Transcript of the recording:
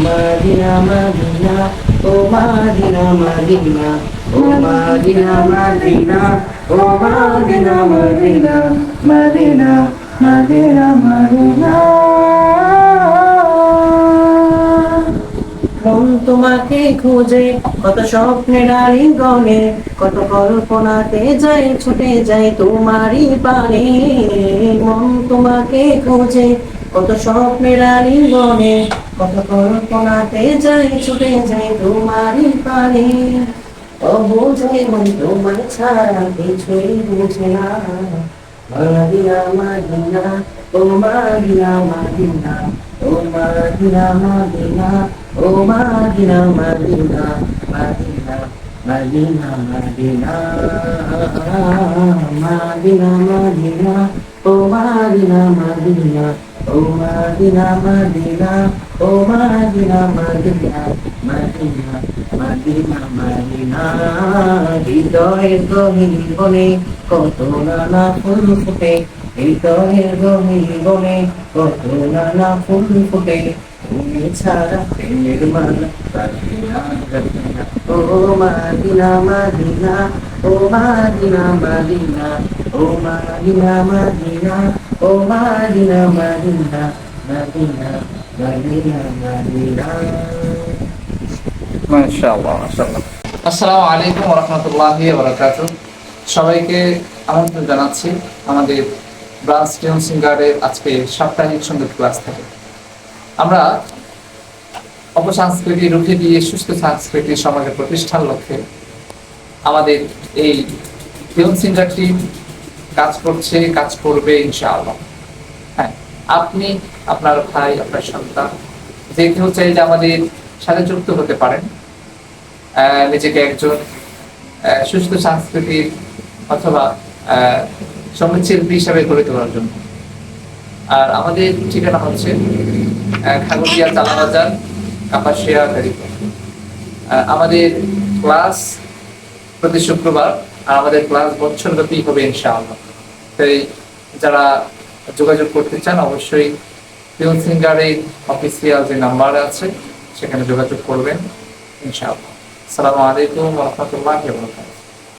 Madina Madina, oh Madina Madina, oh Madina Madina, oh Madina Madina, Madina Madina Madina. মন তোমাকে খুঁজে কত স্বপ্নের আলিঙ্গনে, কত কল্পনাতে যাই ছুটে যাই তোমারই পানে। মন তোমাকে খুঁজে কত স্বপ্নের আলিঙ্গনে, কত কল্পনাতে যাই ছুটে যাই তোমারই পানে। অবুঝে মন তোমার ছাড়া কিছুই বুঝে না। মাদিনা মাদিনা, ও মাদিনা মাদিনা, ও মাদিনা মাদিনা, ও মাদিনা মাদিনা, মাদিনা মাদিনা মাদিনা, মাদিনা মাদিনা, ও মাদিনা মাদিনা, ও মাদিনা মাদিনা, ও মাদিনা মাদিনা, মাদিনা মাদিনা মাদিনা। হৃদয়ের গহীন বনে কত নানা ফুল ফুটে, হৃদয়ের গহীন বনে কত নানা ফুল ফুটে, তুমি ছাড়া প্রেমের মালা রাখিনা রাখিনা। ও মাদিনা মাদিনা, ও মাদিনা মাদিনা, ও মাদিনা মাদিনা, ও মাদিনা মাদিনা, মাদিনা মাদিনা মাদিনা। মাশাআল্লাহ মাশাআল্লাহ। আসসালামু আলাইকুম ওয়া রাহমাতুল্লাহি ওয়া বারাকাতুহু। সবাইকে আমন্ত্রণ জানাচ্ছি আমাদের ব্রাঞ্চ টিউন সিঙ্গারের আজকে সাপ্তাহিক সঙ্গীত ক্লাস থেকে। আমরা অপসংস্কৃতি রুখে দিয়ে সুস্থ সংস্কৃতি সমাজের প্রতিষ্ঠার লক্ষ্যে আমাদের এই টিউন সিঙ্গারটি কাজ করছে, কাজ করবে ইনশাআল্লাহ। হ্যাঁ, আপনি, আপনার ভাই, আপনার সন্তান যে কেউ চাইলে আমাদের সাথে যুক্ত হতে পারেন, নিজেকে একজন সুস্থ সাংস্কৃতিক অথবা সঙ্গীতশিল্পী হিসাবে গড়ে তোলার জন্য। আর আমাদের ঠিকানা হচ্ছে খাগড়িয়া চালাবাজার, কাপাসিয়া গাড়িপুর। আমাদের ক্লাস প্রতি শুক্রবার, আর আমাদের ক্লাস বছরব্যাপী হবে ইনশাআল্লাহ। তাই যারা যোগাযোগ করতে চান অবশ্যই টিউন সিঙ্গারের অফিসিয়াল যে নাম্বার আছে সেখানে যোগাযোগ করবেন ইনশাআল্লাহ। আসসালামু আলাইকুম ওয়া রাহমাতুল্লাহি ওয়া বারাকাতুহু।